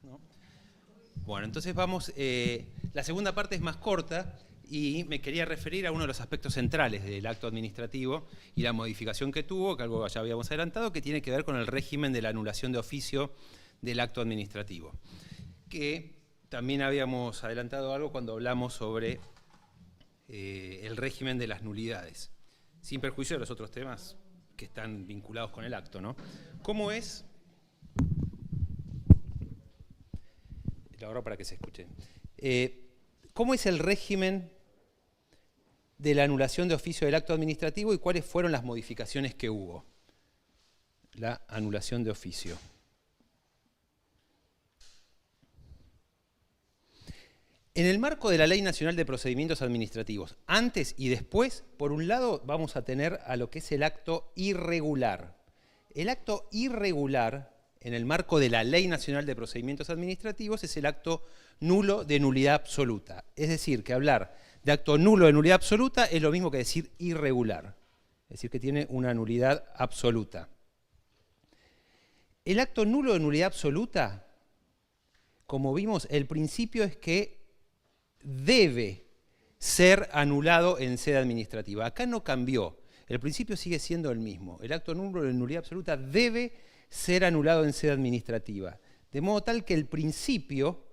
¿no? Bueno, entonces vamos, la segunda parte es más corta y me quería referir a uno de los aspectos centrales del acto administrativo y la modificación que tuvo, que algo ya habíamos adelantado, que tiene que ver con el régimen de la anulación de oficio del acto administrativo, que también habíamos adelantado algo cuando hablamos sobre el régimen de las nulidades, sin perjuicio de los otros temas que están vinculados con el acto, ¿no? ¿Cómo es? Lo hago para que se escuche. ¿Cómo es el régimen de la anulación de oficio del acto administrativo y cuáles fueron las modificaciones que hubo? La anulación de oficio. En el marco de la Ley Nacional de Procedimientos Administrativos, antes y después, por un lado, vamos a tener a lo que es el acto irregular. El acto irregular, en el marco de la Ley Nacional de Procedimientos Administrativos, es el acto nulo de nulidad absoluta. Es decir, que hablar de acto nulo de nulidad absoluta es lo mismo que decir irregular. Es decir, que tiene una nulidad absoluta. El acto nulo de nulidad absoluta, como vimos, el principio es que debe ser anulado en sede administrativa. Acá no cambió. El principio sigue siendo el mismo. El acto nulo de nulidad absoluta debe ser anulado en sede administrativa. De modo tal que el principio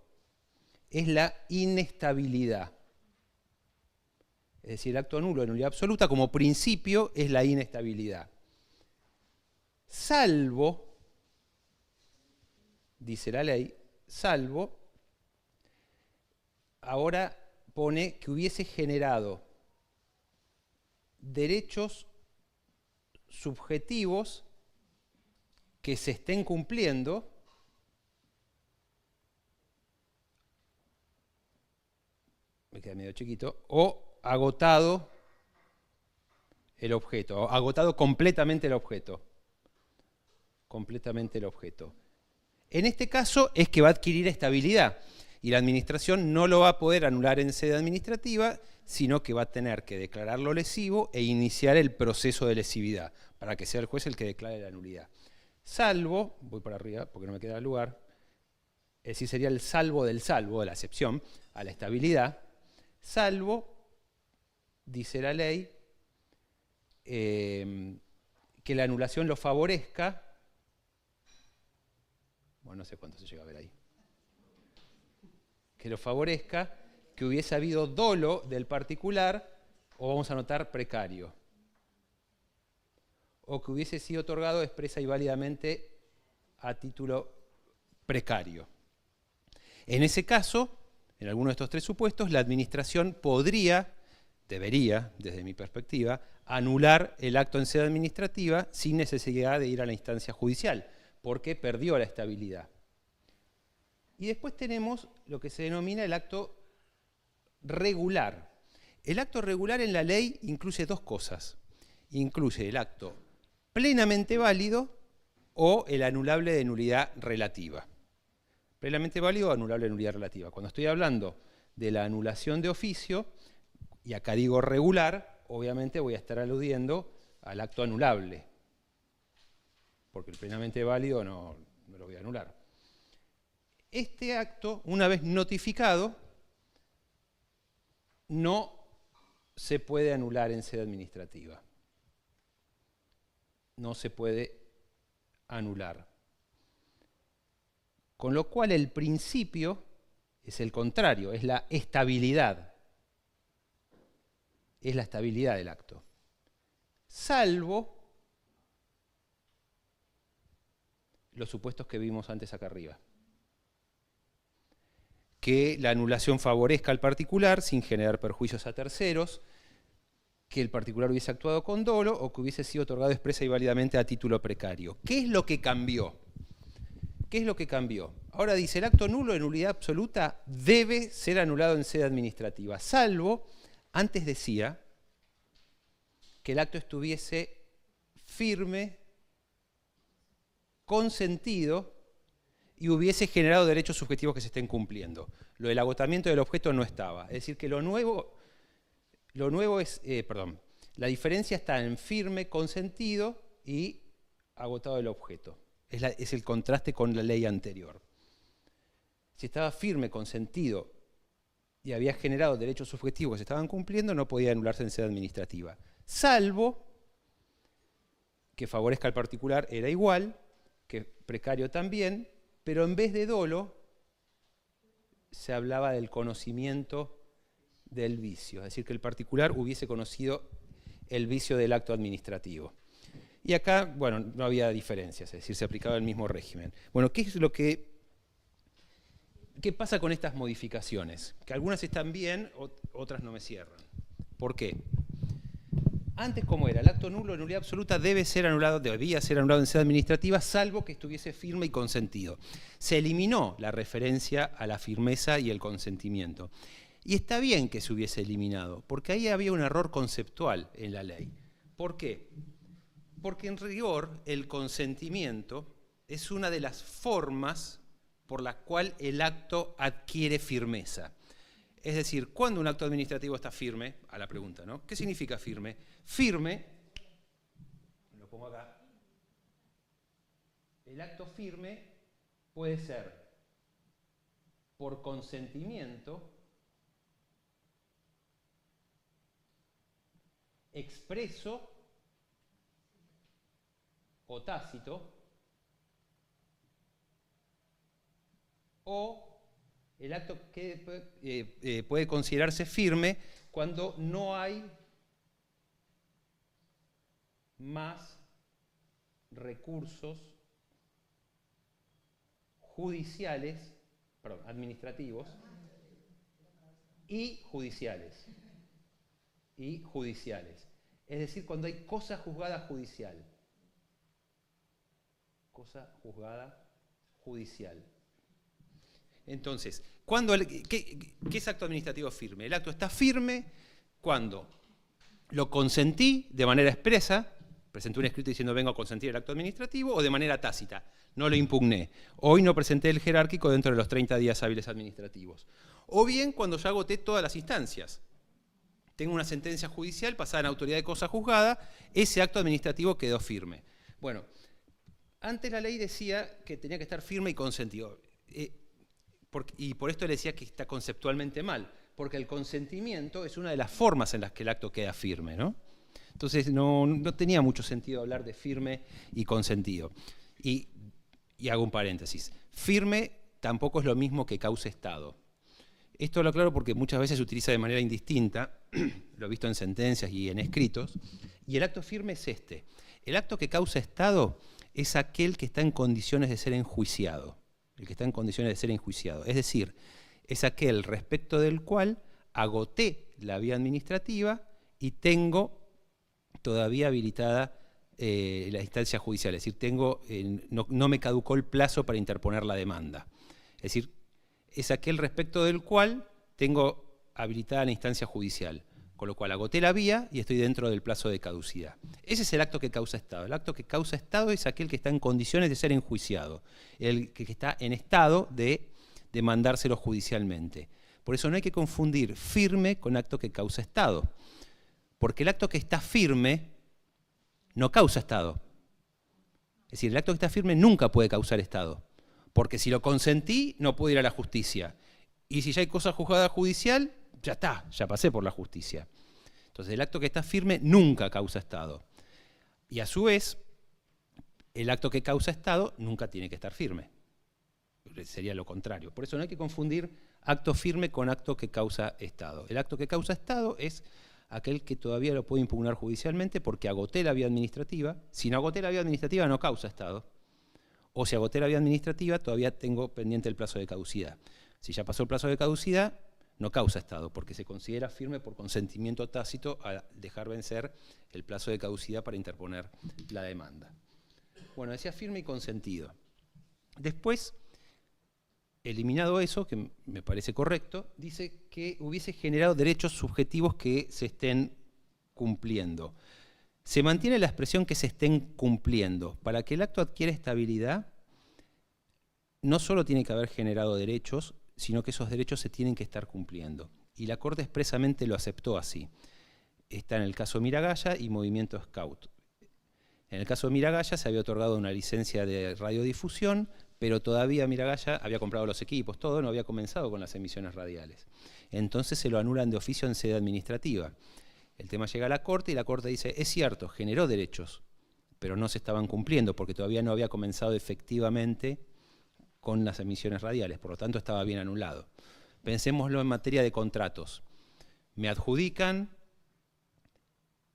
es la inestabilidad. Es decir, el acto nulo de nulidad absoluta como principio es la inestabilidad. Salvo, dice la ley, salvo, ahora pone que hubiese generado derechos subjetivos que se estén cumpliendo me queda medio chiquito, o agotado el objeto, o agotado completamente el objeto. Completamente el objeto. En este caso es que va a adquirir estabilidad y la administración no lo va a poder anular en sede administrativa, sino que va a tener que declararlo lesivo e iniciar el proceso de lesividad para que sea el juez el que declare la nulidad. Salvo, voy para arriba porque no me queda lugar, es decir, sería el salvo de la excepción a la estabilidad, salvo, dice la ley, que la anulación lo favorezca. Bueno, no sé cuánto se llega a ver ahí. Que lo favorezca, que hubiese habido dolo del particular, o vamos a anotar precario, o que hubiese sido otorgado expresa y válidamente a título precario. En ese caso, en alguno de estos tres supuestos, la administración debería, desde mi perspectiva, anular el acto en sede administrativa sin necesidad de ir a la instancia judicial, porque perdió la estabilidad. Y después tenemos lo que se denomina el acto regular. El acto regular en la ley incluye dos cosas. Incluye el acto plenamente válido o el anulable de nulidad relativa. Plenamente válido o anulable de nulidad relativa. Cuando estoy hablando de la anulación de oficio, y acá digo regular, obviamente voy a estar aludiendo al acto anulable, porque el plenamente válido no lo voy a anular. Este acto, una vez notificado, no se puede anular en sede administrativa. No se puede anular. Con lo cual el principio es el contrario, es la estabilidad. Es la estabilidad del acto. Salvo los supuestos que vimos antes acá arriba. Que la anulación favorezca al particular sin generar perjuicios a terceros, que el particular hubiese actuado con dolo o que hubiese sido otorgado expresa y válidamente a título precario. ¿Qué es lo que cambió? ¿Qué es lo que cambió? Ahora dice, el acto nulo de nulidad absoluta debe ser anulado en sede administrativa, salvo, antes decía, que el acto estuviese firme, consentido, y hubiese generado derechos subjetivos que se estén cumpliendo. Lo del agotamiento del objeto no estaba. Es decir, que lo nuevo es, la diferencia está en firme, consentido y agotado el objeto. Es el contraste con la ley anterior. si estaba firme, consentido y había generado derechos subjetivos que se estaban cumpliendo, no podía anularse en sede administrativa. Salvo que favorezca al particular, era igual, que precario también, pero en vez de dolo, se hablaba del conocimiento del vicio, es decir, que el particular hubiese conocido el vicio del acto administrativo. Y acá, bueno, no había diferencias, es decir, se aplicaba el mismo régimen. Bueno, ¿qué pasa con estas modificaciones? Que algunas están bien, otras no me cierran. ¿Por qué? Antes, ¿cómo era? El acto nulo, nulidad absoluta, debía ser anulado en sede administrativa, salvo que estuviese firme y consentido. Se eliminó la referencia a la firmeza y el consentimiento. Y está bien que se hubiese eliminado, porque ahí había un error conceptual en la ley. ¿Por qué? Porque en rigor el consentimiento es una de las formas por la cual el acto adquiere firmeza. Es decir, ¿cuándo un acto administrativo está firme? A la pregunta, ¿no? ¿Qué significa firme? Firme, lo pongo acá, el acto firme puede ser por consentimiento, expreso o tácito, o el acto que puede considerarse firme cuando no hay más recursos judiciales, perdón, administrativos y judiciales. Es decir, cuando hay cosa juzgada judicial. Cosa juzgada judicial. Entonces, ¿qué es acto administrativo firme? El acto está firme cuando lo consentí de manera expresa, presenté un escrito diciendo vengo a consentir el acto administrativo, o de manera tácita, no lo impugné. Hoy no presenté el jerárquico dentro de los 30 días hábiles administrativos. O bien cuando ya agoté todas las instancias. Tengo una sentencia judicial pasada en autoridad de cosa juzgada, ese acto administrativo quedó firme. Bueno, antes la ley decía que tenía que estar firme y consentido. Y por esto le decía que está conceptualmente mal, porque el consentimiento es una de las formas en las que el acto queda firme, ¿no? Entonces no tenía mucho sentido hablar de firme y consentido. Y hago un paréntesis. Firme tampoco es lo mismo que causa estado. Esto lo aclaro porque muchas veces se utiliza de manera indistinta, lo he visto en sentencias y en escritos, y el acto firme es este. El acto que causa estado es aquel que está en condiciones de ser enjuiciado. El que está en condiciones de ser enjuiciado. Es decir, es aquel respecto del cual agoté la vía administrativa y tengo todavía habilitada la instancia judicial. Es decir, no me caducó el plazo para interponer la demanda. Es decir, es aquel respecto del cual tengo habilitada la instancia judicial. Con lo cual agoté la vía y estoy dentro del plazo de caducidad. Ese es el acto que causa estado. El acto que causa estado es aquel que está en condiciones de ser enjuiciado, el que está en estado de demandárselo judicialmente. Por eso no hay que confundir firme con acto que causa estado, porque el acto que está firme no causa estado. Es decir, el acto que está firme nunca puede causar estado, porque si lo consentí no puedo ir a la justicia. Y si ya hay cosa juzgada judicial, ya está, ya pasé por la justicia. Entonces el acto que está firme nunca causa estado. Y a su vez, el acto que causa estado nunca tiene que estar firme. Sería lo contrario. Por eso no hay que confundir acto firme con acto que causa estado. El acto que causa estado es aquel que todavía lo puedo impugnar judicialmente porque agoté la vía administrativa. Si no agoté la vía administrativa no causa estado. O si agoté la vía administrativa todavía tengo pendiente el plazo de caducidad. Si ya pasó el plazo de caducidad, no causa estado, porque se considera firme por consentimiento tácito a dejar vencer el plazo de caducidad para interponer la demanda. Bueno, decía firme y consentido. Después, eliminado eso, que me parece correcto, dice que hubiese generado derechos subjetivos que se estén cumpliendo. Se mantiene la expresión que se estén cumpliendo. Para que el acto adquiera estabilidad, no solo tiene que haber generado derechos, sino que esos derechos se tienen que estar cumpliendo. Y la Corte expresamente lo aceptó así. Está en el caso Miragaya y Movimiento Scout. En el caso de Miragaya se había otorgado una licencia de radiodifusión pero todavía Miragaya había comprado los equipos, todo, no había comenzado con las emisiones radiales. Entonces se lo anulan de oficio en sede administrativa. El tema llega a la Corte y la Corte dice, es cierto, generó derechos, pero no se estaban cumpliendo porque todavía no había comenzado efectivamente con las emisiones radiales, por lo tanto estaba bien anulado. Pensémoslo en materia de contratos. Me adjudican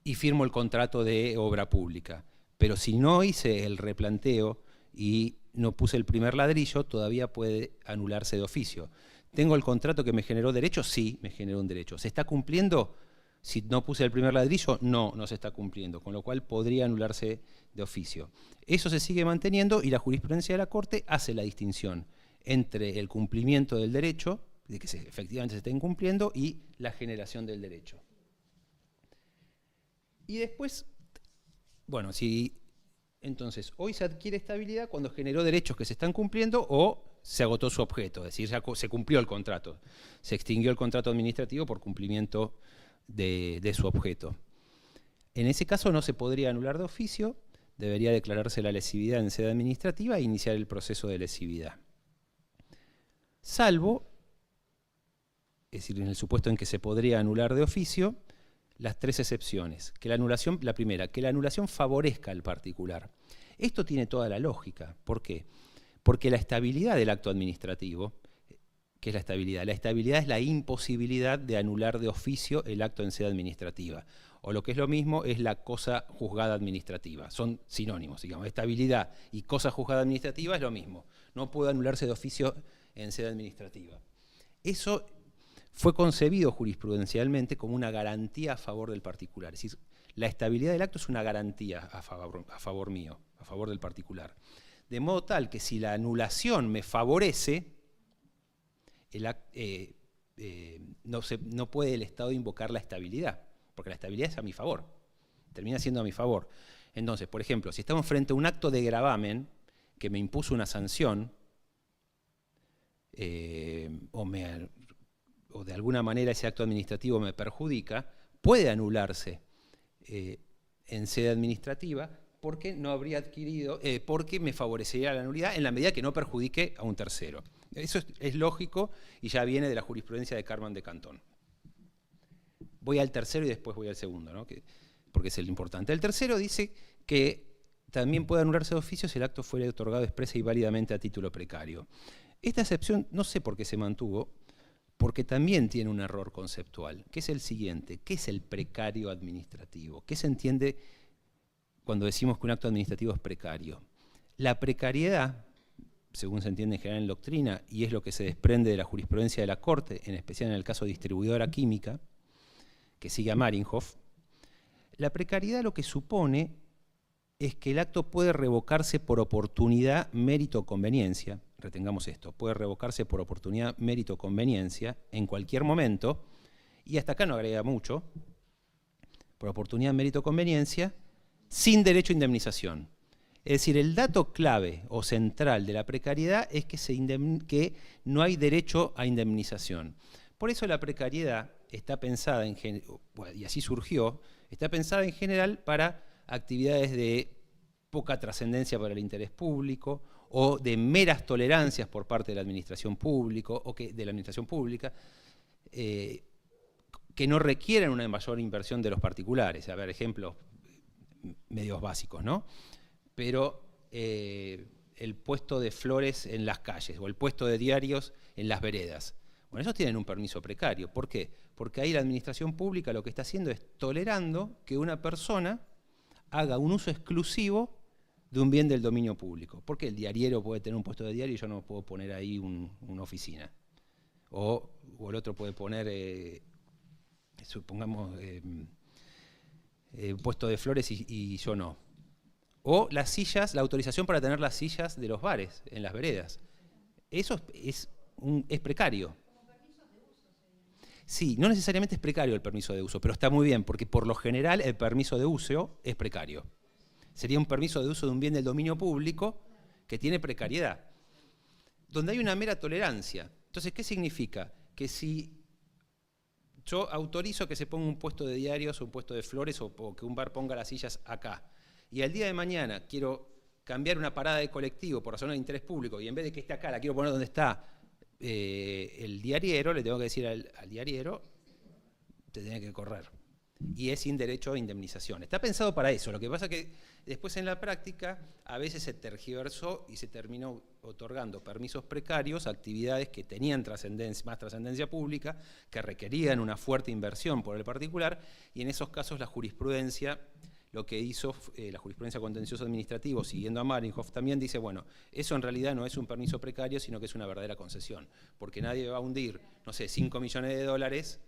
y firmo el contrato de obra pública, pero si no hice el replanteo y no puse el primer ladrillo, todavía puede anularse de oficio. ¿Tengo el contrato que me generó derecho? Sí, me generó un derecho. ¿Se está cumpliendo? Si no puse el primer ladrillo, no, no se está cumpliendo, con lo cual podría anularse de oficio. Eso se sigue manteniendo y la jurisprudencia de la Corte hace la distinción entre el cumplimiento del derecho, de que efectivamente se estén cumpliendo, y la generación del derecho. Y después, bueno, si entonces hoy se adquiere estabilidad cuando generó derechos que se están cumpliendo o se agotó su objeto, es decir, ya se cumplió el contrato, se extinguió el contrato administrativo por cumplimiento de su objeto. En ese caso no se podría anular de oficio, debería declararse la lesividad en sede administrativa e iniciar el proceso de lesividad. Salvo, es decir, en el supuesto en que se podría anular de oficio, las tres excepciones. Que la anulación, la primera, que la anulación favorezca al particular. Esto tiene toda la lógica. ¿Por qué? Porque la estabilidad del acto administrativo, ¿qué es la estabilidad? La estabilidad es la imposibilidad de anular de oficio el acto en sede administrativa. O lo que es lo mismo, es la cosa juzgada administrativa. Son sinónimos, digamos. Estabilidad y cosa juzgada administrativa es lo mismo. No puede anularse de oficio en sede administrativa. Eso fue concebido jurisprudencialmente como una garantía a favor del particular. Es decir, la estabilidad del acto es una garantía a favor mío, a favor del particular. De modo tal que si la anulación me favorece, no puede el Estado invocar la estabilidad, porque la estabilidad es a mi favor, termina siendo a mi favor. Entonces, por ejemplo, si estamos frente a un acto de gravamen que me impuso una sanción, o de alguna manera ese acto administrativo me perjudica, puede anularse en sede administrativa porque no habría adquirido, porque me favorecería la nulidad en la medida que no perjudique a un tercero. Eso es lógico y ya viene de la jurisprudencia de Carman de Cantón. Voy al tercero y después voy al segundo, ¿no? Porque es el importante. El tercero dice que también puede anularse de oficio si el acto fuera otorgado expresa y válidamente a título precario. Esta excepción no sé por qué se mantuvo, porque también tiene un error conceptual, que es el siguiente. ¿Qué es el precario administrativo? ¿Qué se entiende cuando decimos que un acto administrativo es precario? La precariedad, según se entiende en general en doctrina, y es lo que se desprende de la jurisprudencia de la Corte, en especial en el caso de distribuidora química, que sigue a Marinhoff, la precariedad lo que supone es que el acto puede revocarse por oportunidad, mérito o conveniencia. Retengamos esto, puede revocarse por oportunidad, mérito o conveniencia en cualquier momento, y hasta acá no agrega mucho, por oportunidad, mérito o conveniencia, sin derecho a indemnización. Es decir, el dato clave o central de la precariedad es que no hay derecho a indemnización. Por eso la precariedad está pensada, y así surgió, está pensada en general para actividades de poca trascendencia para el interés público o de meras tolerancias por parte de la administración pública que no requieren una mayor inversión de los particulares. A ver, ejemplos medios básicos, ¿no? Pero el puesto de flores en las calles o el puesto de diarios en las veredas. Bueno, esos tienen un permiso precario. ¿Por qué? Porque ahí la administración pública lo que está haciendo es tolerando que una persona haga un uso exclusivo de un bien del dominio público. Porque el diariero puede tener un puesto de diario y yo no puedo poner ahí una oficina. O el otro puede poner, supongamos, un puesto de flores y yo no. O las sillas, la autorización para tener las sillas de los bares en las veredas. Eso es precario. Sí, no necesariamente es precario el permiso de uso, pero está muy bien, porque por lo general el permiso de uso es precario. Sería un permiso de uso de un bien del dominio público que tiene precariedad, donde hay una mera tolerancia. Entonces, ¿qué significa? Que si yo autorizo que se ponga un puesto de diarios o un puesto de flores o que un bar ponga las sillas acá, y al día de mañana quiero cambiar una parada de colectivo por razones de interés público y en vez de que esté acá, la quiero poner donde está el diariero, le tengo que decir al diariero, te tiene que correr. Y es sin derecho a indemnización. Está pensado para eso. Lo que pasa es que después en la práctica a veces se tergiversó y se terminó otorgando permisos precarios a actividades que tenían más trascendencia pública, que requerían una fuerte inversión por el particular, y en esos casos la jurisprudencia, lo que hizo la jurisprudencia contencioso administrativo, siguiendo a Marinhoff, también dice, bueno, eso en realidad no es un permiso precario, sino que es una verdadera concesión, porque nadie va a hundir, no sé, 5 millones de dólares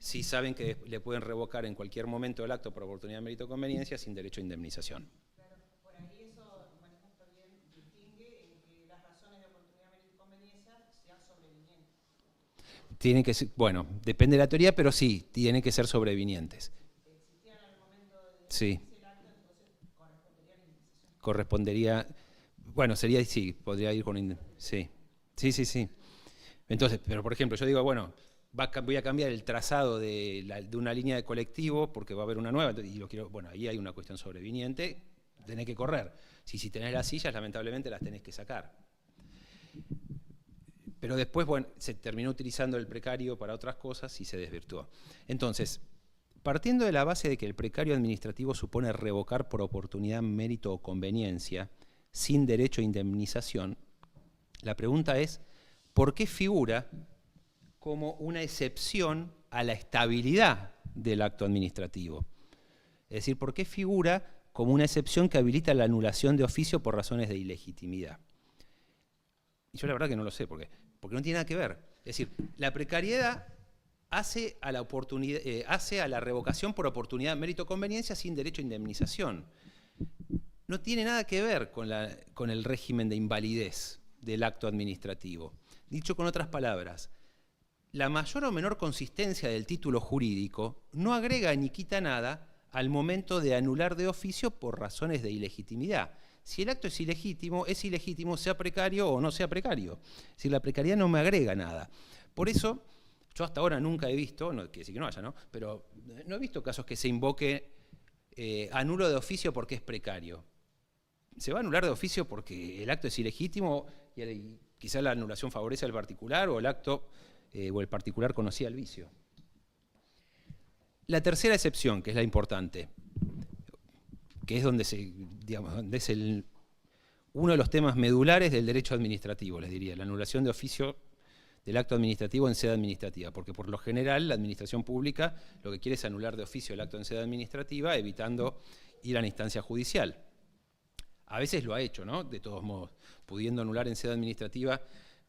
si saben que le pueden revocar en cualquier momento el acto por oportunidad, mérito o conveniencia sin derecho a indemnización. Claro, por ahí eso, Marinhoff también distingue en que las razones de oportunidad, mérito y conveniencia sean sobrevinientes. Tienen que ser, bueno, depende de la teoría, pero sí, tienen que ser sobrevinientes. Existían al momento de sí. el acto, entonces correspondería a la indemnización. Correspondería, bueno, sería, sí, podría ir con, sí. Entonces, pero por ejemplo, yo digo, bueno, voy a cambiar el trazado de una línea de colectivo porque va a haber una nueva, y lo quiero, bueno, ahí hay una cuestión sobreviniente, tenés que correr. Si tenés las sillas, lamentablemente las tenés que sacar. Pero después, bueno, se terminó utilizando el precario para otras cosas y se desvirtuó. Entonces, partiendo de la base de que el precario administrativo supone revocar por oportunidad, mérito o conveniencia, sin derecho a indemnización, la pregunta es, ¿por qué figura como una excepción a la estabilidad del acto administrativo? Es decir, ¿por qué figura como una excepción que habilita la anulación de oficio por razones de ilegitimidad? Y yo la verdad que no lo sé, porque no tiene nada que ver. Es decir, la precariedad hace a la revocación por oportunidad, mérito o conveniencia sin derecho a indemnización. No tiene nada que ver con el régimen de invalidez del acto administrativo. Dicho con otras palabras, la mayor o menor consistencia del título jurídico no agrega ni quita nada al momento de anular de oficio por razones de ilegitimidad. Si el acto es ilegítimo sea precario o no sea precario. Es decir, la precariedad no me agrega nada. Por eso, yo hasta ahora nunca he visto, no quiere decir que no haya, ¿no? Pero no he visto casos que se invoque anulo de oficio porque es precario. Se va a anular de oficio porque el acto es ilegítimo y quizá la anulación favorece al particular o el acto o el particular conocía el vicio. La tercera excepción, que es la importante, que es donde es uno de los temas medulares del derecho administrativo, les diría, la anulación de oficio del acto administrativo en sede administrativa, porque por lo general la administración pública lo que quiere es anular de oficio el acto en sede administrativa, evitando ir a la instancia judicial. A veces lo ha hecho, ¿no? De todos modos, pudiendo anular en sede administrativa,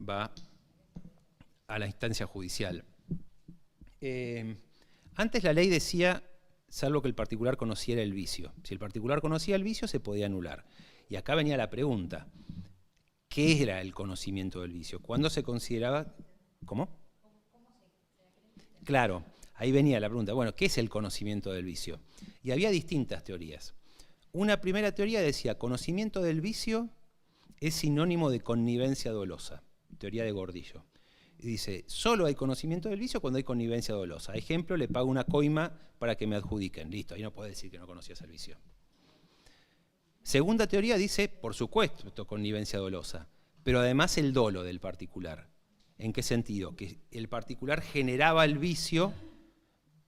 va a la instancia judicial. Antes la ley decía, salvo que el particular conociera el vicio. Si el particular conocía el vicio, se podía anular. Y acá venía la pregunta, ¿qué era el conocimiento del vicio? ¿Cuándo se consideraba? ¿Cómo? Claro, ahí venía la pregunta, bueno, ¿qué es el conocimiento del vicio? Y había distintas teorías. Una primera teoría decía, conocimiento del vicio es sinónimo de connivencia dolosa, teoría de Gordillo. Y dice, solo hay conocimiento del vicio cuando hay connivencia dolosa. Ejemplo, le pago una coima para que me adjudiquen. Listo, ahí no puedes decir que no conocías el vicio. Segunda teoría dice, por supuesto, connivencia dolosa, pero además el dolo del particular. ¿En qué sentido? Que el particular generaba el vicio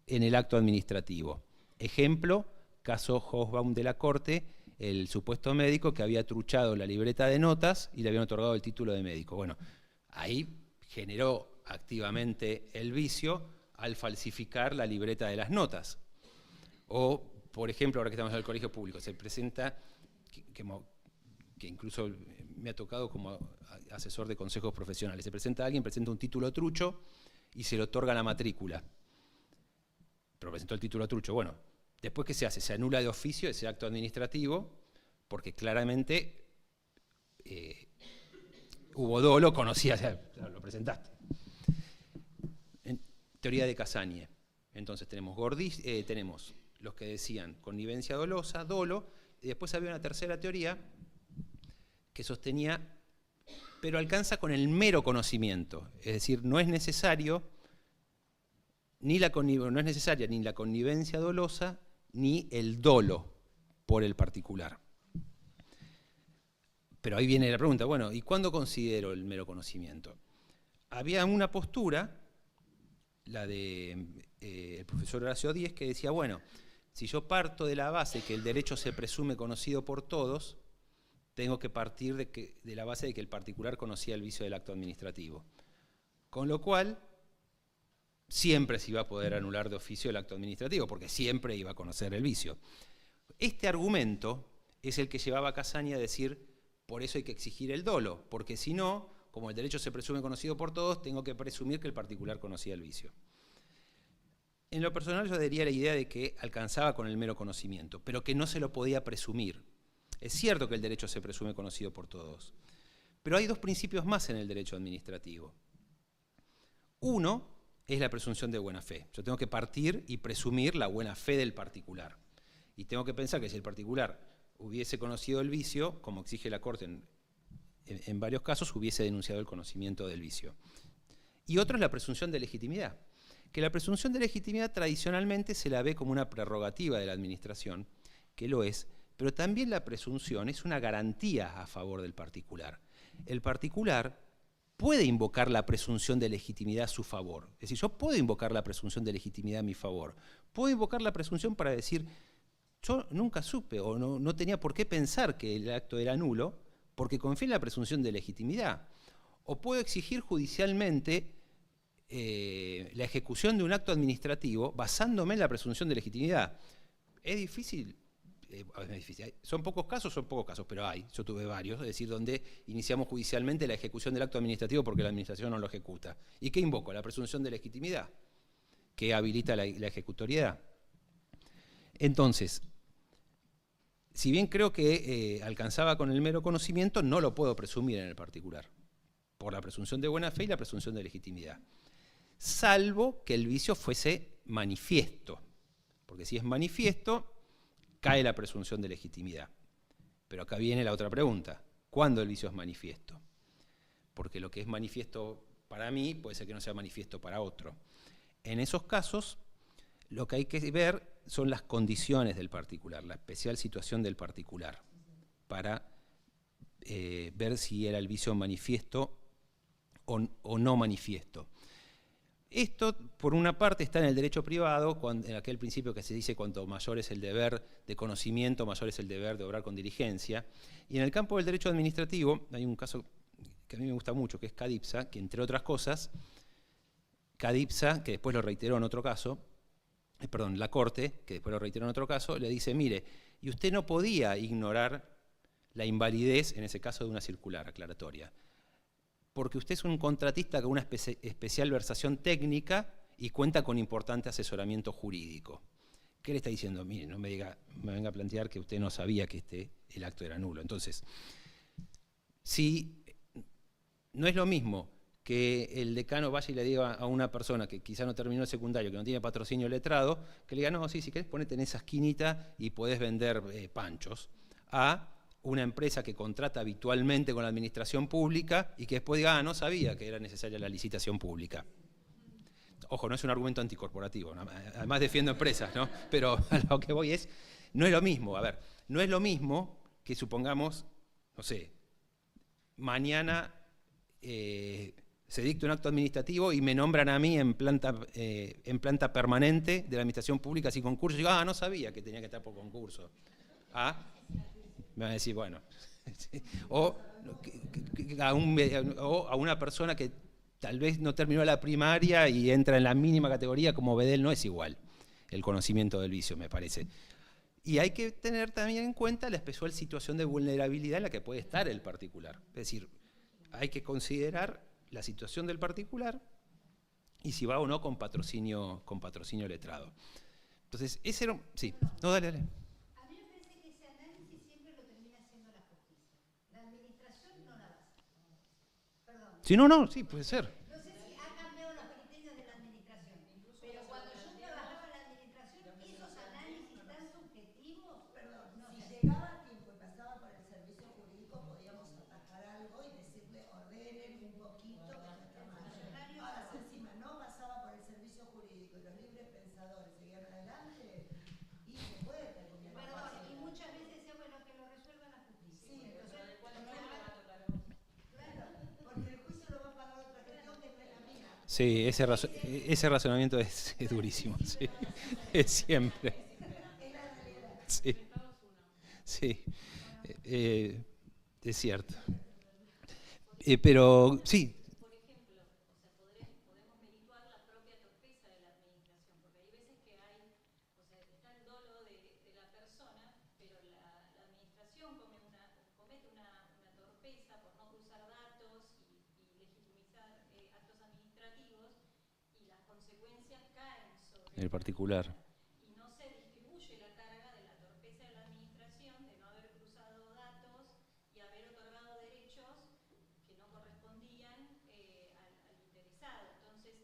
en el acto administrativo. Ejemplo, caso Hobsbawm de la Corte, el supuesto médico que había truchado la libreta de notas y le habían otorgado el título de médico. Bueno, ahí generó activamente el vicio al falsificar la libreta de las notas. O, por ejemplo, ahora que estamos en el colegio público, se presenta, que incluso me ha tocado como asesor de consejos profesionales, se presenta alguien, presenta un título trucho y se le otorga la matrícula. Pero presentó el título trucho. Bueno, después, ¿qué se hace? Se anula de oficio ese acto administrativo porque claramente hubo dolo, conocía, o sea, lo presentaste. En teoría de Casagne. Entonces tenemos los que decían connivencia dolosa, dolo, y después había una tercera teoría que sostenía, pero alcanza con el mero conocimiento, es decir, no es necesaria ni la connivencia dolosa ni el dolo por el particular. Pero ahí viene la pregunta, bueno, ¿y cuándo considero el mero conocimiento? Había una postura, la de el profesor Horacio Díez, que decía, bueno, si yo parto de la base que el derecho se presume conocido por todos, tengo que partir de la base de que el particular conocía el vicio del acto administrativo. Con lo cual, siempre se iba a poder anular de oficio el acto administrativo, porque siempre iba a conocer el vicio. Este argumento es el que llevaba a Cassani a decir, por eso hay que exigir el dolo, porque si no, como el derecho se presume conocido por todos, tengo que presumir que el particular conocía el vicio. En lo personal yo daría la idea de que alcanzaba con el mero conocimiento, pero que no se lo podía presumir. Es cierto que el derecho se presume conocido por todos, pero hay dos principios más en el derecho administrativo. Uno es la presunción de buena fe. Yo tengo que partir y presumir la buena fe del particular. Y tengo que pensar que si el particular hubiese conocido el vicio, como exige la Corte en varios casos, hubiese denunciado el conocimiento del vicio. Y otro es la presunción de legitimidad, que la presunción de legitimidad tradicionalmente se la ve como una prerrogativa de la administración, que lo es, pero también la presunción es una garantía a favor del particular. El particular puede invocar la presunción de legitimidad a su favor. Es decir, yo puedo invocar la presunción de legitimidad a mi favor. Puedo invocar la presunción para decir, yo nunca supe o no tenía por qué pensar que el acto era nulo, porque confié en la presunción de legitimidad. O puedo exigir judicialmente la ejecución de un acto administrativo basándome en la presunción de legitimidad. Es difícil. Son pocos casos, pero hay. Yo tuve varios, es decir, donde iniciamos judicialmente la ejecución del acto administrativo porque la administración no lo ejecuta. ¿Y qué invoco? La presunción de legitimidad, que habilita la ejecutoriedad. Entonces, si bien creo que alcanzaba con el mero conocimiento, no lo puedo presumir en el particular, por la presunción de buena fe y la presunción de legitimidad. Salvo que el vicio fuese manifiesto, porque si es manifiesto, cae la presunción de legitimidad. Pero acá viene la otra pregunta, ¿cuándo el vicio es manifiesto? Porque lo que es manifiesto para mí puede ser que no sea manifiesto para otro. En esos casos, lo que hay que ver son las condiciones del particular, la especial situación del particular, para ver si era el vicio manifiesto o no manifiesto. Esto, por una parte, está en el derecho privado, en aquel principio que se dice cuanto mayor es el deber de conocimiento, mayor es el deber de obrar con diligencia. Y en el campo del derecho administrativo, hay un caso que a mí me gusta mucho, que es Cadipsa, que entre otras cosas, Cadipsa, que después lo reiteró en otro caso, la Corte, que después lo reiteró en otro caso, le dice, mire, y usted no podía ignorar la invalidez, en ese caso, de una circular aclaratoria, porque usted es un contratista con una especial versación técnica y cuenta con importante asesoramiento jurídico. ¿Qué le está diciendo? Mire, no me venga a plantear que usted no sabía que el acto era nulo. Entonces, si no es lo mismo que el decano vaya y le diga a una persona que quizá no terminó el secundario, que no tiene patrocinio letrado, que le diga, no, sí, si querés ponete en esa esquinita y podés vender panchos, a una empresa que contrata habitualmente con la administración pública y que después diga, no sabía que era necesaria la licitación pública. Ojo, no es un argumento anticorporativo, ¿no? Además defiendo empresas, ¿no? Pero a lo que voy es, no es lo mismo, no es lo mismo que supongamos, no sé, mañana se dicta un acto administrativo y me nombran a mí en planta permanente de la administración pública sin concurso, y digo, no sabía que tenía que estar por concurso. Me van a decir, bueno, o a una persona que tal vez no terminó la primaria y entra en la mínima categoría como Bedel, no es igual el conocimiento del vicio, me parece. Y hay que tener también en cuenta la especial situación de vulnerabilidad en la que puede estar el particular. Es decir, hay que considerar la situación del particular y si va o no con patrocinio letrado. Entonces, ese era... Sí, no, dale. Sí, no, sí, puede ser. No sé si ha cambiado los criterios de la administración, pero cuando yo trabajaba en la administración, esos análisis tan subjetivos, no si llegaba a tiempo y pasaba por el servicio jurídico, podíamos atajar algo y decirle, ordenen un poquito, que no está mal. Ahora, si encima no pasaba por el servicio jurídico y los libres pensadores seguían adelante, y se puede terminar. Perdón, y muchas veces decía, bueno, que lo resuelva la justicia. Sí, entonces, pero Sí, ese razonamiento es durísimo, sí. Es siempre. Sí, sí. Eh, es cierto. Pero sí, Por ejemplo, o sea, podemos merituar la propia torpeza de la administración, porque hay veces que hay, o sea, está el dolo de la persona, pero la administración comete una torpeza por no cruzar datos y legitimizar actos administrativos, y las consecuencias caen sobre el el particular. particular. Y no se distribuye la carga de la torpeza de la administración, de no haber cruzado datos y haber otorgado derechos que no correspondían al interesado. Entonces,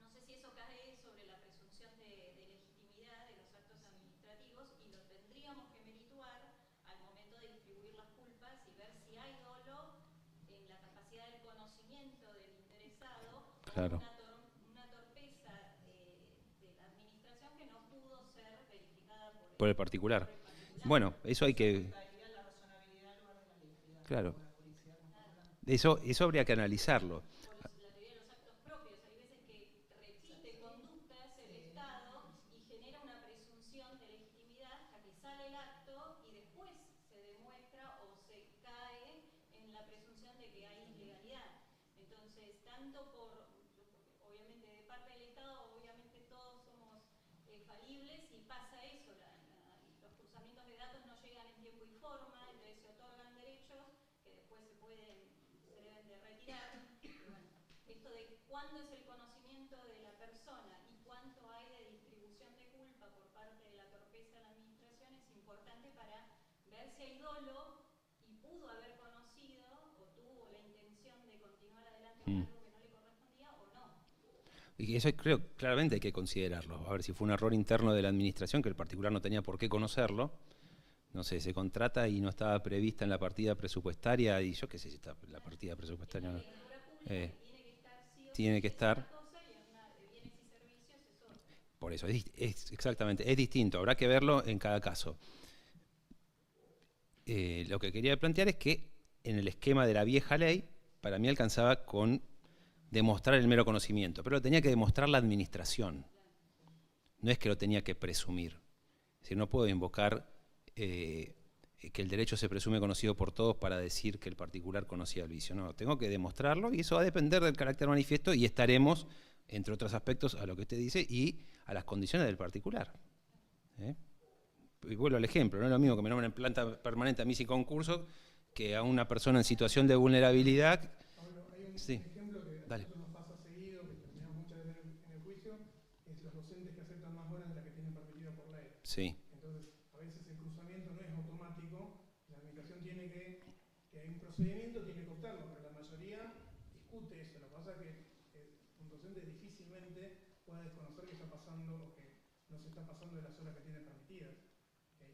no sé si eso cae sobre la presunción de legitimidad de los actos administrativos y lo tendríamos que merituar al momento de distribuir las culpas y ver si hay dolo en la capacidad del conocimiento del interesado o Claro. una torpeza de la administración que no pudo ser verificada Por el particular. por el particular. Bueno, eso hay que... Daría la razonabilidad en lugar de la legalidad, Claro. como la juridicidad comparada. Eso habría que analizarlo. O la teoría de los actos propios. Hay veces que repite conductas el Estado y genera una presunción de legitimidad hasta que sale el acto y después se demuestra o se cae en la presunción de que hay ilegalidad. Entonces, tanto obviamente de parte del Estado, obviamente todos somos falibles y pasa eso, los cruzamientos de datos no llegan en tiempo y forma, entonces se otorgan derechos que después se deben de retirar. Pero bueno, esto de cuándo es el conocimiento de la persona y cuánto hay de distribución de culpa por parte de la torpeza de la administración es importante para ver si hay dolo y pudo haber conocido o tuvo la intención de continuar adelante con algo que no le correspondía o no. Y eso creo claramente hay que considerarlo. A ver si fue un error interno de la administración, que el particular no tenía por qué conocerlo. No sé, se contrata y no estaba prevista en la partida presupuestaria, y yo qué sé si está la partida presupuestaria o no. Tiene que estar. Por eso, exactamente, es distinto, habrá que verlo en cada caso. Lo que quería plantear es que en el esquema de la vieja ley, para mí alcanzaba con demostrar el mero conocimiento, pero lo tenía que demostrar la administración. No es que lo tenía que presumir. Es decir, no puedo invocar que el derecho se presume conocido por todos para decir que el particular conocía el vicio. No, tengo que demostrarlo y eso va a depender del carácter manifiesto y estaremos, entre otros aspectos, a lo que usted dice y a las condiciones del particular. Y vuelvo al ejemplo, no es lo mismo que me nombren en planta permanente a mí sin concurso que a una persona en situación de vulnerabilidad. Pablo, hay un Sí. ejemplo que a Dale. nosotros nos pasa seguido, que terminamos muchas veces en el juicio, es los docentes que aceptan más horas de las que tienen permitidas por ley. Sí. Entonces, a veces el cruzamiento no es automático, la administración tiene que hay un procedimiento, tiene que optarlo, pero la mayoría discute eso. Lo que pasa es que un docente difícilmente pueda desconocer que está pasando o que no se está pasando de las horas que tiene permitidas.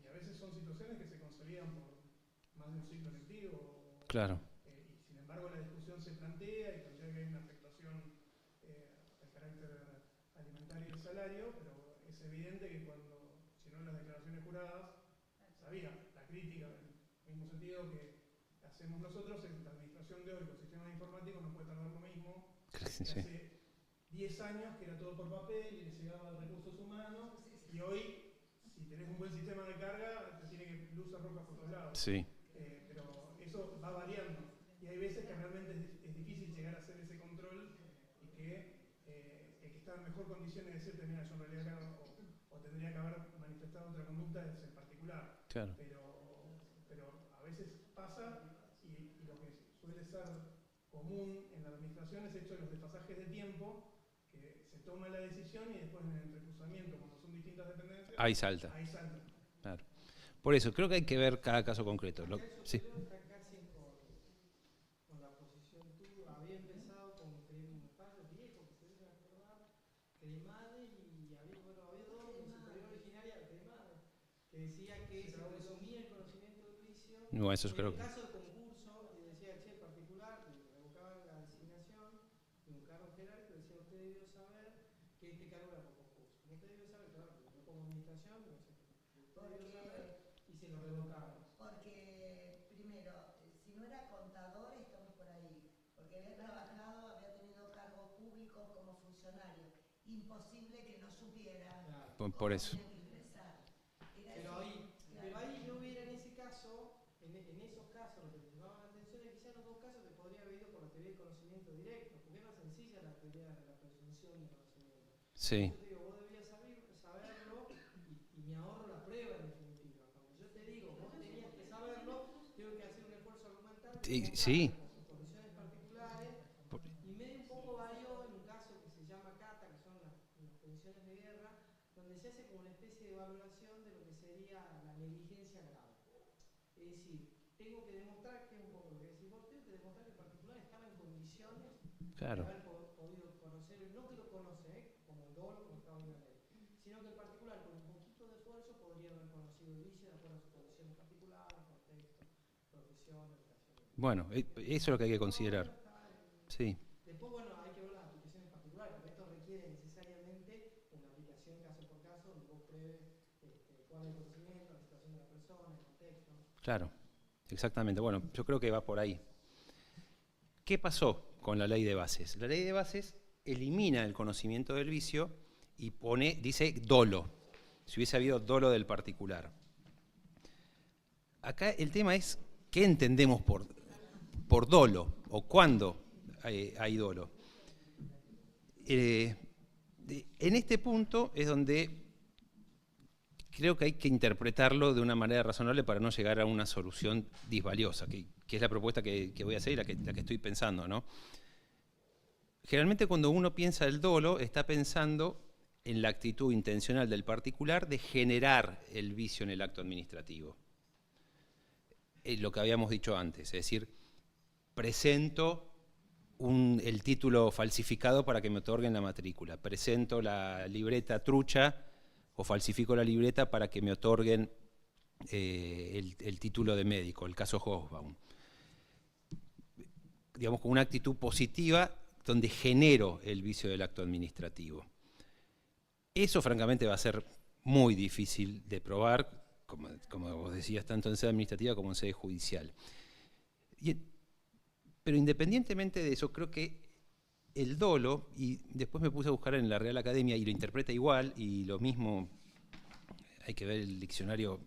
Y a veces son situaciones que se consolidan por más de un ciclo lectivo. Claro. Y sin embargo la discusión se plantea y plantea que hay una afectación al carácter alimentario del salario, pero es evidente que cuando, si no en las declaraciones juradas, sabía la crítica, en el mismo sentido que hacemos nosotros, en la administración de hoy con sistemas informáticos no puede tardar lo mismo que hace 10 años, que era todo por papel y les llegaba a recursos humanos, y hoy, si tenés un buen sistema de carga, te tiene que luces rojas por todos lados. Sí. Pero eso va variando. Y hay veces que realmente es difícil llegar a hacer ese control y que el que está en mejor condiciones de decirte, mira, yo en realidad o tendría que haber manifestado otra conducta es el particular. Claro. Pero a veces pasa y lo que suele ser común en la administración es hecho de los desfasajes de tiempo, que se toma la decisión y después en el entrecruzamiento, como son distintas dependencias, Ahí salta. Ahí salta. Claro. Por eso, creo que hay que ver cada caso concreto. Sí. Con la posición tuya, había empezado con un fallo viejo que se debe acordar, Cremade, y había dos, un superior originaria, Cremade, que decía que se presumía el conocimiento del vicio. No, eso creo en que... el caso del concurso, decía, che, particular, revocaban la designación de un cargo jerárquico, decía, usted debió saber que este cargo era por concurso. Usted debió saber, claro, yo como administración, no sé, usted debió saber, y se lo revocaban. Porque, primero, si no era contador, estamos por ahí. Porque había trabajado, había tenido cargo público imposible que no supiera Claro. Por eso. tenía que ingresar. Era Pero ese- ahí, pero ahí yo hubiera en ese caso, en esos casos, lo que te llamaba la atención es que quizás en los dos casos te podría haber ido por la teoría del conocimiento directo, porque es más sencilla la teoría de la presunción de conocimiento. Sí, Yo te digo, vos debías saberlo y me ahorro la prueba en definitiva. Cuando yo te digo, vos tenías que saberlo, tengo que hacer un esfuerzo argumental de sí. las condiciones particulares y medio un poco varió en un caso que se llama CATA, que son las condiciones de guerra, donde se hace como una especie de valoración de lo que sería la negligencia grave. Es decir, tengo que demostrar, que es un poco lo que decís vos, tengo que demostrar que el particular estaba en condiciones claro. de haber podido conocer, no que lo conoce, como el dolo, como estaba en la ley, sino que el particular con un poquito de esfuerzo podría haber conocido el vicio de acuerdo a sus condiciones particulares, contexto, profesión, educación. Bueno, eso es lo que hay que considerar. Sí, Después, bueno, hay que ver las aplicaciones particulares, porque esto requiere necesariamente una aplicación caso por caso, donde vos pruebes cuál es el conocimiento, la situación de la persona, el contexto. claro. Exactamente. Bueno, yo creo que va por ahí. ¿Qué pasó con la ley de bases? La ley de bases elimina el conocimiento del vicio y dice dolo, si hubiese habido dolo del particular. Acá el tema es qué entendemos por dolo o cuándo hay dolo. En este punto es donde creo que hay que interpretarlo de una manera razonable para no llegar a una solución disvaliosa, que es la propuesta que voy a hacer y la que estoy pensando, ¿no? Generalmente cuando uno piensa el dolo, está pensando en la actitud intencional del particular de generar el vicio en el acto administrativo. Es lo que habíamos dicho antes, es decir, presento el título falsificado para que me otorguen la matrícula, presento la libreta trucha o falsifico la libreta para que me otorguen el título de médico, el caso Hobsbawm. Digamos, con una actitud positiva donde genero el vicio del acto administrativo. Eso, francamente, va a ser muy difícil de probar, como vos decías, tanto en sede administrativa como en sede judicial. Pero independientemente de eso, creo que el dolo, y después me puse a buscar en la Real Academia y lo interpreta igual, y lo mismo, hay que ver el diccionario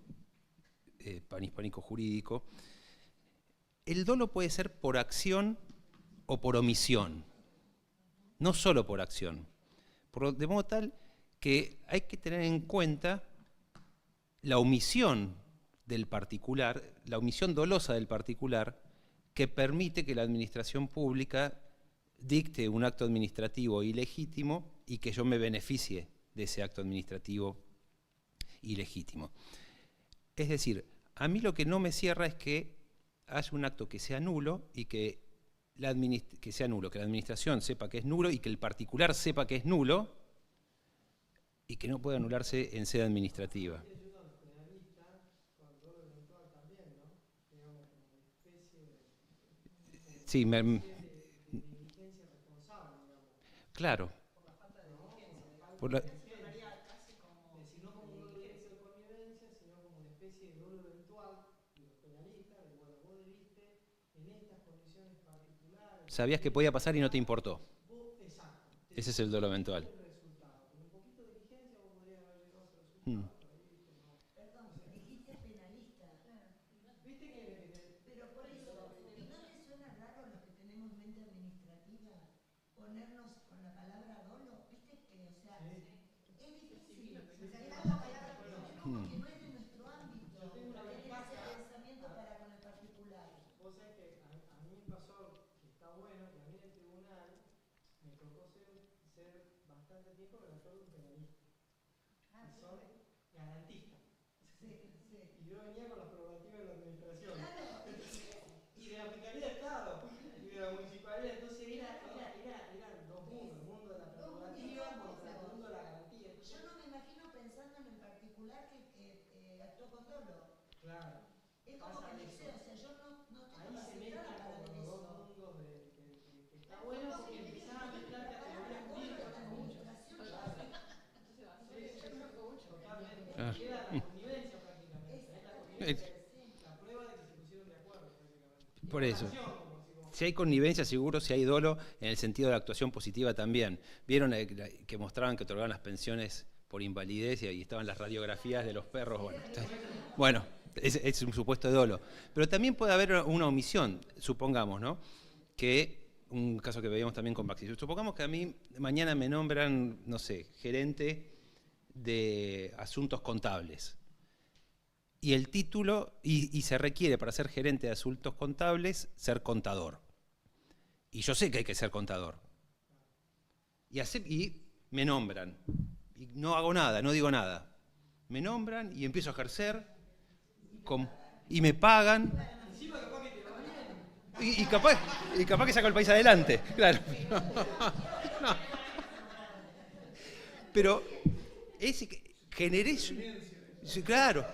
panhispánico jurídico, el dolo puede ser por acción o por omisión, no solo por acción. De modo tal que hay que tener en cuenta la omisión del particular, la omisión dolosa del particular, que permite que la administración pública dicte un acto administrativo ilegítimo y que yo me beneficie de ese acto administrativo ilegítimo. Es decir, a mí lo que no me cierra es que haya un acto que sea nulo y que la administración sepa que es nulo y que el particular sepa que es nulo y que no pueda anularse en sede administrativa. Sí, claro. Por la, No como un dolo directo de connivencia, sino como una especie de dolo eventual de los penalistas, de bueno, vos debiste en estas condiciones particulares. sabías que podía pasar y no te importó. Exacto. Ese es el dolo eventual. El resultado. Con un poquito de diligencia vos podrías haber llegado a ese resultado. Por ahí, viste, no. Perdón, dijiste penalista. Viste que Pero por eso, ¿no les suena raro a los que tenemos mente administrativa ponernos con la palabra dolo? ¿Viste que, o sea, es difícil sacar la palabra dolo como que no es de nuestro ámbito? Yo tengo una tener ventaja. ese pensamiento para con el particular. Vos sabés que a mí me pasó que está bueno que a mí en el tribunal me tocó ser bastante tiempo redactor de un penalista. Y son garantistas. Y yo venía con las prerrogativas de la administración. Y de la Fiscalía de Estado. Y de la Municipalidad. Entonces eran dos mundos. El mundo de la prerrogativa contra el mundo de la garantía. Yo no me imagino pensando en el particular que actuó con dolo. Claro. Es como que no sé, o sea, yo no Ahí estoy se mezclan capacitada para como ver los dos eso. mundos que está bueno porque empezás a mezclar categorías jurídicas con mucho. Totalmente. Queda la connivencia prácticamente. Es la connivencia, la prueba de que se pusieron de acuerdo prácticamente. Por eso. Si hay connivencia, seguro, si hay dolo, en el sentido de la actuación positiva también. Vieron que mostraban que otorgaban las pensiones por invalidez y estaban las radiografías de los perros. Bueno, es un supuesto de dolo. Pero también puede haber una omisión, supongamos, ¿no? Que un caso que veíamos también con Baxi. Supongamos que a mí mañana me nombran, no sé, gerente de asuntos contables. Y el título, y se requiere para ser gerente de asuntos contables, ser contador. Y yo sé que hay que ser contador. Y me nombran. Y no hago nada, no digo nada. Me nombran y empiezo a ejercer y me pagan. Y capaz que saco el país adelante, claro. No. Pero generé. Sí, claro.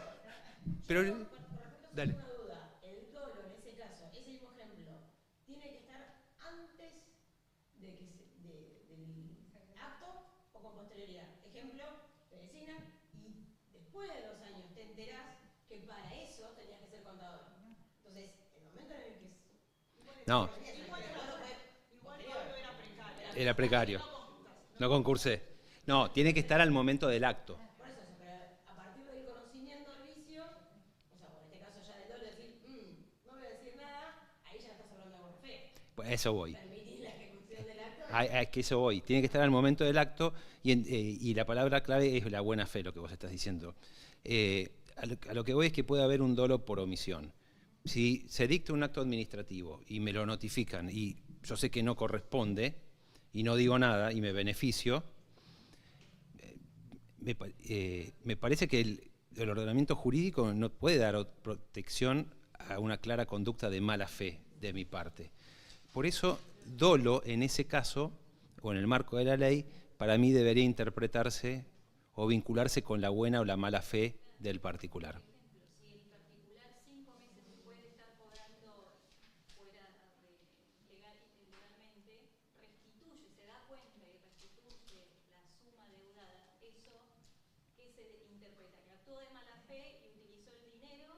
Pero. Dale. Una duda, el dolo en ese caso, ese mismo ejemplo, ¿tiene que estar antes del acto o con posterioridad? Ejemplo, te designan y después de 2 años te enterás que para eso tenías que ser contador. Entonces, el momento en el que... No. Igual Pablo era precario. Era precario. No concursé. No, tiene que estar al momento del acto. Por eso, pero a partir del conocimiento del vicio, o sea, por este caso ya del dolo, decir, no voy a decir nada, ahí ya estás hablando de buena fe. Pues a eso voy. Permitís la ejecución del acto. A que eso voy. Tiene que estar al momento del acto y la palabra clave es la buena fe, lo que vos estás diciendo. A lo que voy es que puede haber un dolo por omisión. Si se dicta un acto administrativo y me lo notifican y yo sé que no corresponde y no digo nada y me beneficio, me parece que el ordenamiento jurídico no puede dar protección a una clara conducta de mala fe de mi parte. Por eso, dolo en ese caso, o en el marco de la ley, para mí debería interpretarse o vincularse con la buena o la mala fe del particular. Si el particular 5 meses después de estar cobrando fuera legalmente, restituye, se da cuenta y restituye la suma deudada, eso, ¿qué se interpreta? ¿Que actuó de mala fe y utilizó el dinero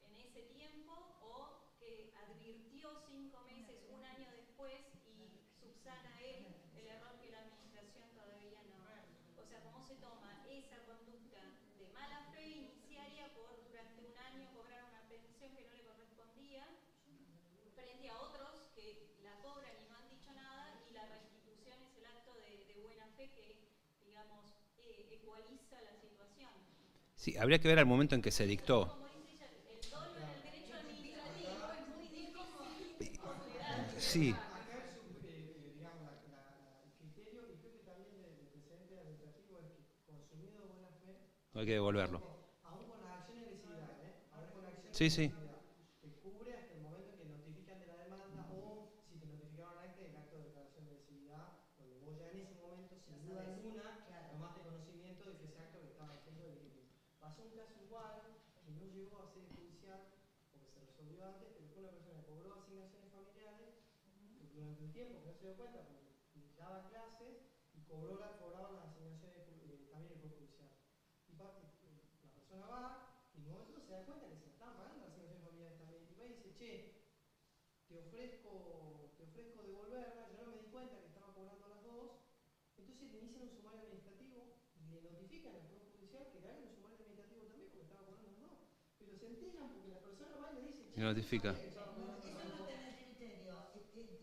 en ese tiempo o que advirtió 5 meses, un año después y subsana él el error que la administración todavía no? O sea, ¿cómo se toma esa conducta de mala fe iniciaria por durante un año cobrar una pensión que no le correspondía frente a otros que la cobran y no han dicho nada y la restitución es el acto de buena fe que, digamos, ecualiza la situación? Sí, habría que ver al momento en que se dictó. Como dice ella, el dolo en el derecho administrativo es muy difícil considerar. Sí. Acá es, digamos, el criterio, y creo que también del precedente administrativo es que consumido de buena fe, No hay que devolverlo. aún con las acciones de lesividad, aún con acciones Sí, de sí. lesividad, te cubre hasta el momento en que notifican de la demanda o si te notificaron antes el acto de declaración de lesividad, donde vos ya en ese momento, sin duda alguna, tomaste conocimiento de que ese acto que estaba vigente es legítimo. Pasó un caso igual que no llegó a ser judicial porque se resolvió antes, pero fue una persona que cobró asignaciones familiares durante un tiempo que no se dio cuenta porque daba clases y cobraba las asignaciones también el Poder Judicial. Y la persona va y en un momento se da cuenta que se le estaban pagando las asignaciones familiares también. Y va y dice, che, te ofrezco devolverla, yo no me di cuenta que estaba cobrando las dos. Entonces le inician un sumario administrativo y le notifican al Poder Judicial que le hagan un sumario administrativo también porque estaba cobrando las dos. Pero se enteran porque la persona va y le dice, che, Y notifica. Eso no tiene criterio.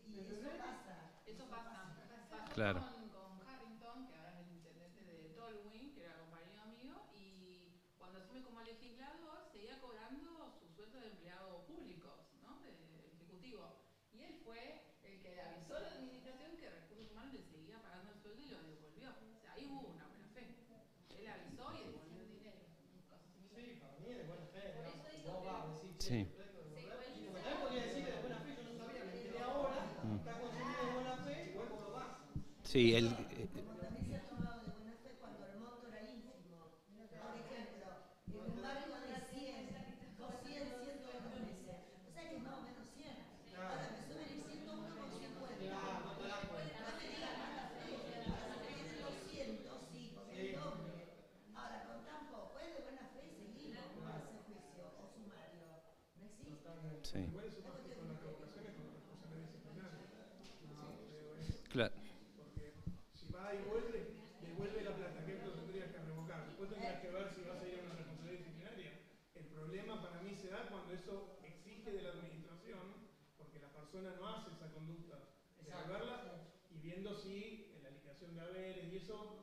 Y eso pasa. Eso pasa. Pasó Claro. con Harrington, que ahora es el intendente de Tolwyn, que era compañero mío, y cuando asume como legislador seguía cobrando su sueldo de empleado público, ¿no? De ejecutivo. Y él fue el que le avisó a la administración que Recursos Humanos le seguía pagando el sueldo y lo devolvió. O sea, ahí hubo una buena fe. Él avisó y devolvió el dinero. En un caso similar. sí, para mí es de buena fe. Por ¿no? eso digo Vos que- vas a decir, che, Sí. te ofrezco devolver. Y como también podría decir que de buena fe, yo no sabía, me enteré ahora, está consumido de buena fe, igual cobro más. Sí, Como también se ha tomado de buena fe cuando el monto era ínfimo. Por ejemplo, en un barco de 100, 200, 101 meses. O sea que es más o menos 100. Ahora me suben el 101 con 50. No te das cuenta. No me digan mala fe. Si tienen 200, sí, porque es el doble. Ahora, con tan poco, es de buena fe, seguimos con ese juicio o sumario. ¿No existe? sí. Igual eso pasa con las revocaciones con responsabilidad va y devuelve la plata, que esto tendrías que revocar. Después tendrías que ver si vas a ir a una responsabilidad disciplinaria. El problema para mí se da cuando eso exige de la administración, porque la persona no hace esa conducta de devolverla, y viendo si en la liquidación de haberes y eso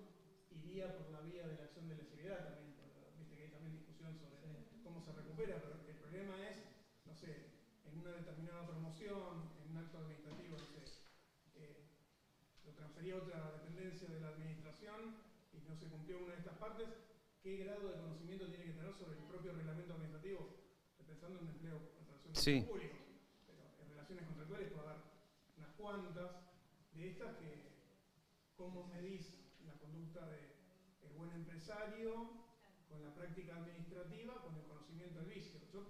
iría por la vía de la acción de lesividad también. Viste que hay también discusión sobre cómo se recupera, pero el problema es, no sé, en una determinada promoción, en un acto administrativo, no sé, lo transfería a otra dependencia de la administración y no se cumplió una de estas partes, ¿qué grado de conocimiento tiene que tener sobre el propio reglamento administrativo? Estoy pensando en empleo en relación con público, pero en relaciones contractuales puede haber unas cuantas de estas que, ¿cómo medís la conducta del buen empresario con la práctica administrativa, con el conocimiento del vicio? Yo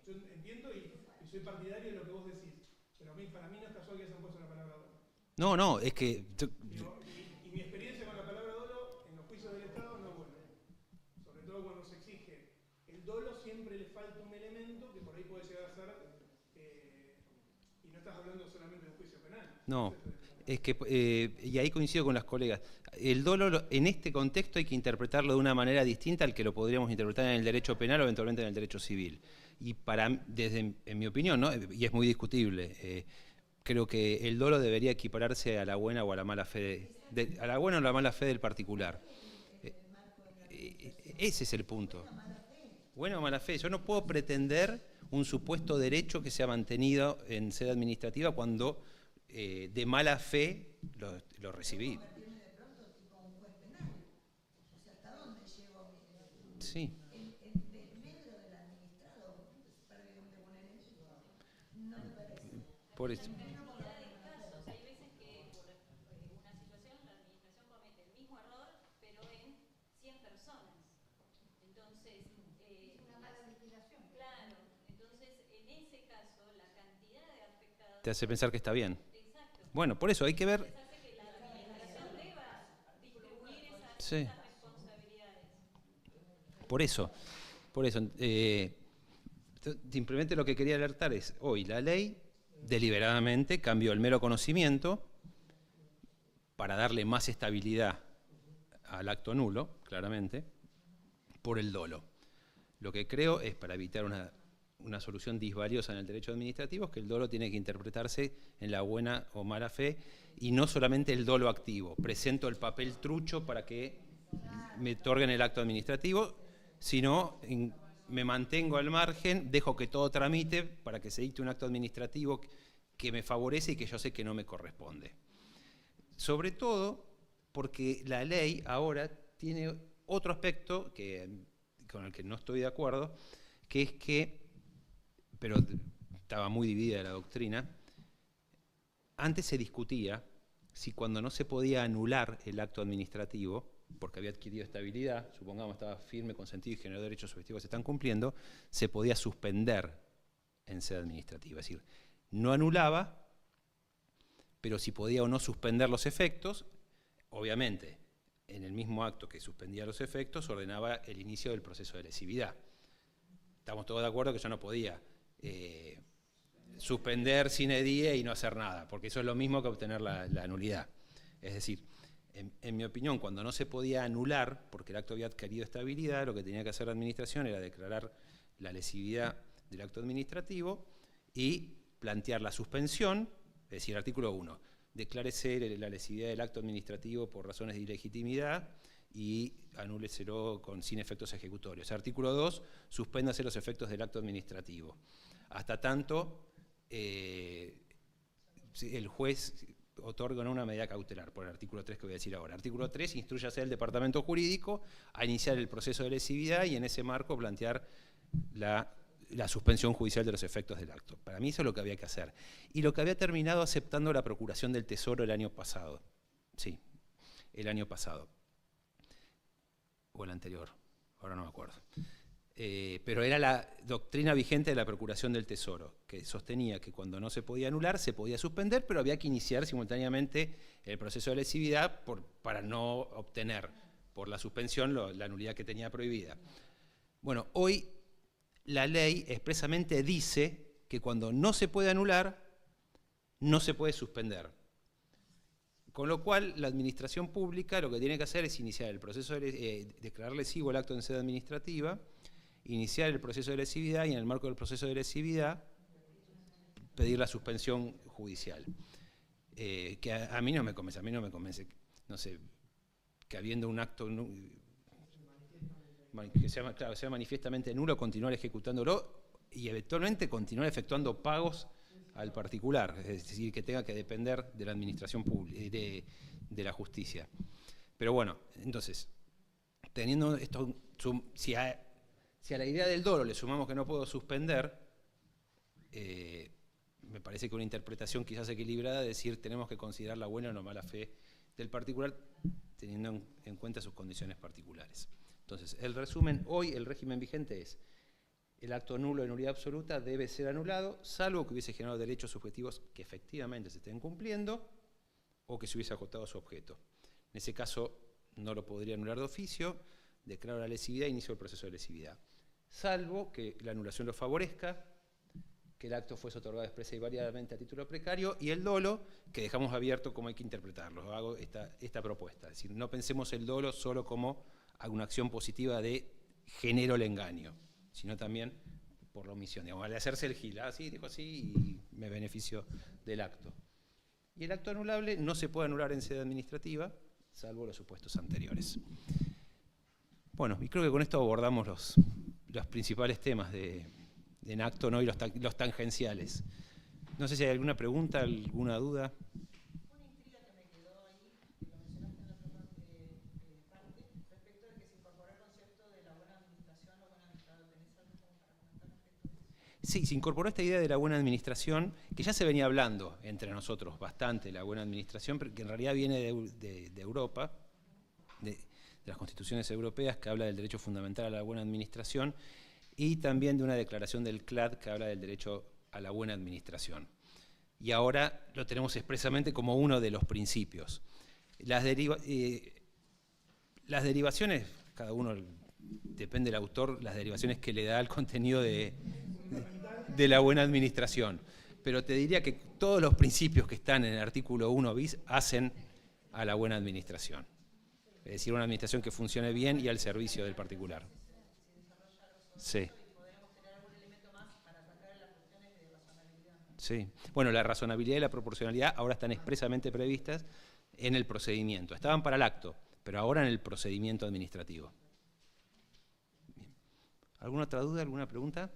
entiendo y soy partidario de lo que vos decís, pero para mí no es casual que hayan puesto la palabra dolo. No, es que... Y mi experiencia con la palabra dolo en los juicios del Estado no es buena. Sobre todo cuando se exige el dolo, siempre le falta un elemento que por ahí puede llegar a ser... y no estás hablando solamente de un juicio penal. No, es que, y ahí coincido con las colegas, el dolo en este contexto hay que interpretarlo de una manera distinta al que lo podríamos interpretar en el derecho penal o eventualmente en el derecho civil. Y en mi opinión, ¿no? Y es muy discutible, creo que el dolo debería equipararse a la buena o a la mala fe, a la buena o la mala fe del particular. Ese es el punto. Buena o mala fe. Yo no puedo pretender un supuesto derecho que sea mantenido en sede administrativa cuando de mala fe lo recibí. Sí. Por eso. Hay veces que por una situación la administración comete el mismo error, pero en 100 personas. Entonces, una mala liquidación. Claro, entonces en ese caso la cantidad de afectados Te hace pensar que está bien. Exacto. Bueno, por eso hay que ver. Hace que la administración deba distribuir esas Sí. responsabilidades. Por eso. Simplemente lo que quería alertar es, hoy la ley deliberadamente cambió el mero conocimiento para darle más estabilidad al acto nulo, claramente, por el dolo. Lo que creo es, para evitar una solución disvaliosa en el derecho administrativo, es que el dolo tiene que interpretarse en la buena o mala fe y no solamente el dolo activo. Presento el papel trucho para que me otorguen el acto administrativo, sino me mantengo al margen, dejo que todo tramite para que se dicte un acto administrativo que me favorece y que yo sé que no me corresponde. Sobre todo porque la ley ahora tiene otro aspecto con el que no estoy de acuerdo, que es que, pero estaba muy dividida la doctrina, antes se discutía si cuando no se podía anular el acto administrativo, porque había adquirido estabilidad, supongamos estaba firme, consentido y generó derechos subjetivos que se están cumpliendo, se podía suspender en sede administrativa. Es decir, no anulaba, pero si podía o no suspender los efectos, obviamente, en el mismo acto que suspendía los efectos, ordenaba el inicio del proceso de lesividad. Estamos todos de acuerdo que yo no podía suspender sine die y no hacer nada, porque eso es lo mismo que obtener la nulidad. Es decir, en mi opinión, cuando no se podía anular, porque el acto había adquirido estabilidad, lo que tenía que hacer la administración era declarar la lesividad del acto administrativo y plantear la suspensión, es decir, artículo 1, declárese la lesividad del acto administrativo por razones de ilegitimidad y anúleselo sin efectos ejecutorios. Artículo 2, suspéndase los efectos del acto administrativo. Hasta tanto, el juez otorga una medida cautelar, por el artículo 3 que voy a decir ahora. Artículo 3, instrúyase al departamento jurídico a iniciar el proceso de lesividad y en ese marco plantear la suspensión judicial de los efectos del acto. Para mí eso es lo que había que hacer. Y lo que había terminado aceptando la Procuración del Tesoro el año pasado. Sí, el año pasado. O el anterior, ahora no me acuerdo. Pero era la doctrina vigente de la Procuración del Tesoro, que sostenía que cuando no se podía anular, se podía suspender, pero había que iniciar simultáneamente el proceso de lesividad para no obtener por la suspensión la nulidad que tenía prohibida. Bueno, hoy la ley expresamente dice que cuando no se puede anular, no se puede suspender. Con lo cual, la administración pública lo que tiene que hacer es iniciar el proceso de declarar lesivo el acto en sede administrativa, iniciar el proceso de lesividad y en el marco del proceso de lesividad pedir la suspensión judicial. Que a mí no me convence, no sé, que habiendo un acto que sea manifiestamente nulo, continuar ejecutándolo y eventualmente continuar efectuando pagos al particular, es decir, que tenga que depender de la administración pública, de la justicia. Pero bueno, entonces, teniendo esto, si a la idea del dolo le sumamos que no puedo suspender, me parece que una interpretación quizás equilibrada es decir, tenemos que considerar la buena o no mala fe del particular, teniendo en cuenta sus condiciones particulares. Entonces, el resumen, hoy el régimen vigente es: el acto nulo de nulidad absoluta debe ser anulado, salvo que hubiese generado derechos subjetivos que efectivamente se estén cumpliendo o que se hubiese agotado su objeto. En ese caso, no lo podría anular de oficio, declaro la lesividad e inicio el proceso de lesividad. Salvo que la anulación lo favorezca, que el acto fuese otorgado expresa y válidamente a título precario, y el dolo, que dejamos abierto cómo hay que interpretarlo. Hago esta propuesta. Es decir, no pensemos el dolo solo como una acción positiva de genero el engaño, sino también por la omisión. Digamos, al hacerse el gil, sí, dijo así y me beneficio del acto. Y el acto anulable no se puede anular en sede administrativa, salvo los supuestos anteriores. Bueno, y creo que con esto abordamos los principales temas en acto, ¿no? Y los tangenciales. No sé si hay alguna pregunta, alguna duda. Una intriga que me quedó ahí, que lo mencionaste en la otra parte, respecto de que se incorporó el concepto de la buena administración o buena administración. ¿Tenés algo como para comentar respecto de eso? Sí, se incorporó esta idea de la buena administración, que ya se venía hablando entre nosotros bastante, la buena administración, pero que en realidad viene de Europa, de las constituciones europeas, que habla del derecho fundamental a la buena administración, y también de una declaración del CLAD que habla del derecho a la buena administración. Y ahora lo tenemos expresamente como uno de los principios. Las derivaciones, cada uno, depende del autor, las derivaciones que le da al contenido de la buena administración. Pero te diría que todos los principios que están en el artículo 1 bis hacen a la buena administración. Es decir, una administración que funcione bien y al servicio del particular. Sí. Sí. Bueno, la razonabilidad y la proporcionalidad ahora están expresamente previstas en el procedimiento. Estaban para el acto, pero ahora en el procedimiento administrativo. Bien. ¿Alguna otra duda, alguna pregunta?